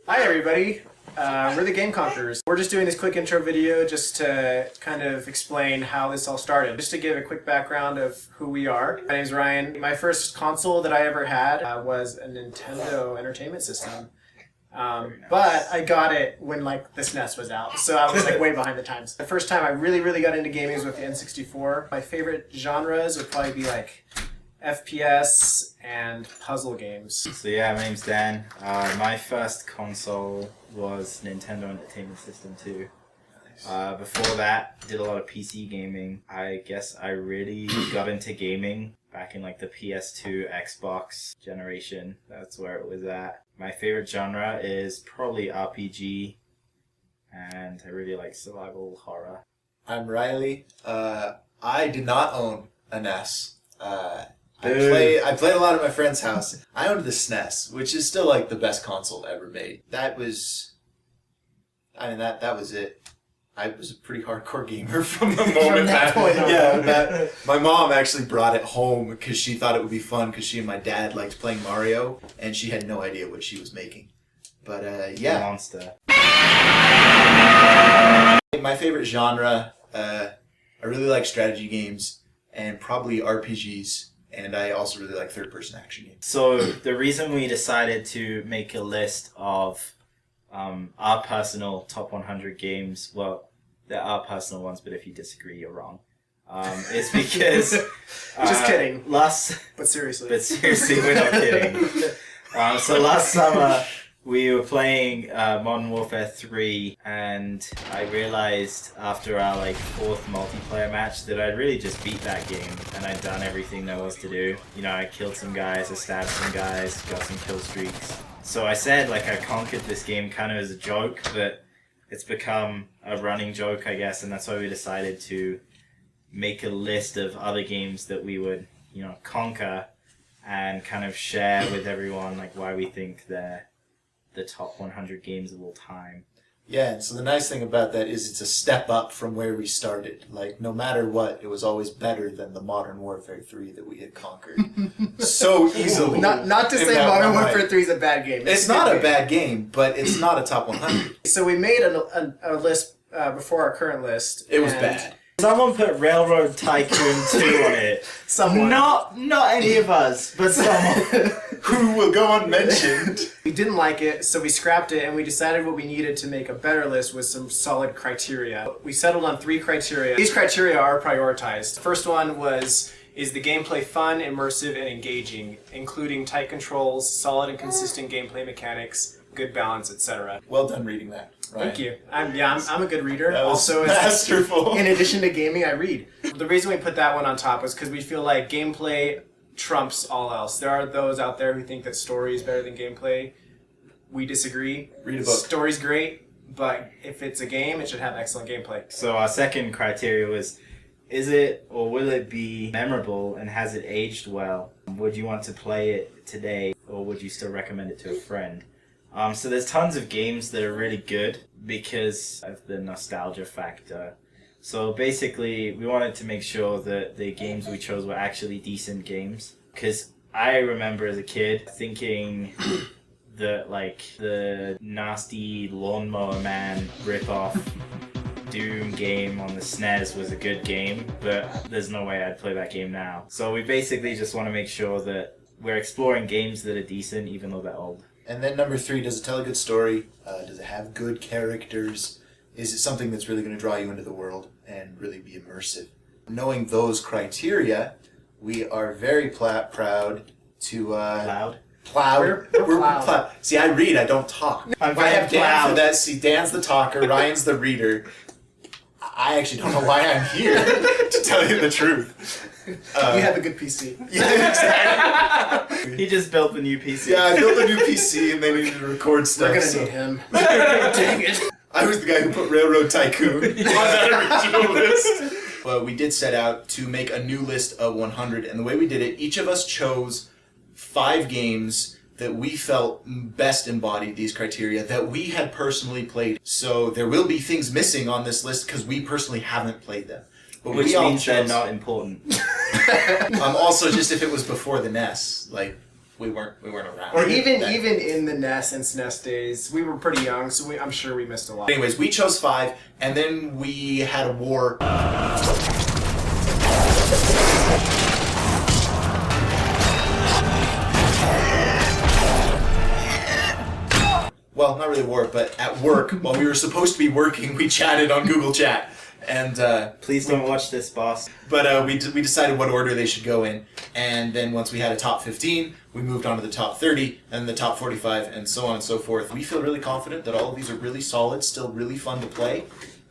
Hi everybody, we're the Game Conquerors. We're just doing this quick intro video just to kind of explain how this all started. Just to give a quick background of who we are. My name's Ryan. My first console that I ever had was a Nintendo Entertainment System. But I got it when like the SNES was out, so I was like way behind the times. The first time I really got into gaming was with the N64. My favorite genres would probably be like FPS and puzzle games. So yeah, my name's Dan. My first console was Nintendo Entertainment System 2. Before that, did a lot of PC gaming. I guess I really got into gaming back in like the PS2, Xbox generation. That's where it was at. My favorite genre is probably RPG, and I really like survival horror. I'm Riley. I did not own a NES. I played a lot at my friend's house. I owned the SNES, which is still like the best console ever made. That was it. I was a pretty hardcore gamer from the moment my mom actually brought it home because she thought it would be fun because she and my dad liked playing Mario and she had no idea what she was making. But yeah. Monster. My favorite genre, I really like strategy games and probably RPGs. And I also really like third-person action games. So the reason we decided to make a list of our personal top 100 games, well, there are personal ones, but if you disagree, you're wrong. Is because Just kidding. But seriously, we're not kidding. So last summer we were playing Modern Warfare 3, and I realized after our like fourth multiplayer match that I'd really just beat that game, and I'd done everything there was to do. You know, I killed some guys, I stabbed some guys, got some kill streaks. So I said like I conquered this game kind of as a joke, but it's become a running joke, I guess, and that's why we decided to make a list of other games that we would, you know, conquer and kind of share with everyone like why we think they're the top 100 games of all time. Yeah, and so the nice thing about that is it's a step up from where we started. Like, no matter what, it was always better than the Modern Warfare 3 that we had conquered so easily. Not to say Modern Warfare 3 is a bad game. It's not a bad game, but it's not a top 100. So we made a list before our current list. It was bad. Someone put Railroad Tycoon 2 on it. Someone. Not any of us, but someone. Who will go unmentioned. We didn't like it, so we scrapped it, and we decided what we needed to make a better list was some solid criteria. We settled on 3 criteria. These criteria are prioritized. The first one is the gameplay fun, immersive, and engaging, including tight controls, solid and consistent gameplay mechanics, good balance, etc. Well done reading that, Ryan. Thank you. I'm a good reader. That was also, masterful. In addition to gaming, I read. The reason we put that one on top was because we feel like gameplay trumps all else. There are those out there who think that story is better than gameplay. We disagree. Read a book. Story's great, but if it's a game, it should have excellent gameplay. So our second criteria was, is it or will it be memorable and has it aged well? Would you want to play it today or would you still recommend it to a friend? So there's tons of games that are really good because of the nostalgia factor. So basically, we wanted to make sure that the games we chose were actually decent games. Because I remember as a kid thinking that like the nasty Lawnmower Man ripoff Doom game on the SNES was a good game, but there's no way I'd play that game now. So we basically just want to make sure that we're exploring games that are decent even though they're old. And then number 3, does it tell a good story? Does it have good characters? Is it something that's really going to draw you into the world and really be immersive? Knowing those criteria, we are very proud to... Loud? Plowed. We're plowed. See, I read, I don't talk. I have Dan for that. See, Dan's the talker, Ryan's the reader. I actually don't know why I'm here, to tell you the truth. You have a good PC. Yeah, exactly. He just built the new PC. Yeah, I built a new PC and they needed to record stuff. We're gonna need him. Dang it. I was the guy who put Railroad Tycoon on that original list. But we did set out to make a new list of 100, and the way we did it, each of us chose 5 games that we felt best embodied these criteria that we had personally played. So there will be things missing on this list because we personally haven't played them. But which means they're not important. Also, just if it was before the NES, like we weren't around. Or even then. even in the NES and SNES days, we were pretty young, so I'm sure we missed a lot. Anyways, we chose 5, and then we had a war. Well, not really a war, but at work, while we were supposed to be working, we chatted on Google Chat. And Please don't watch this, boss. But we decided what order they should go in, and then once we had a top 15, we moved on to the top 30, and the top 45, and so on and so forth. We feel really confident that all of these are really solid, still really fun to play,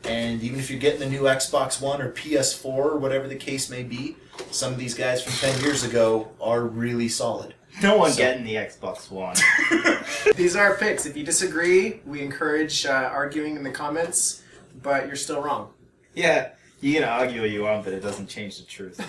and even if you're getting the new Xbox One or PS4 or whatever the case may be, some of these guys from 10 years ago are really solid. No one getting the Xbox One. These are our picks. If you disagree, we encourage arguing in the comments, but you're still wrong. Yeah, you can argue all you want, but it doesn't change the truth.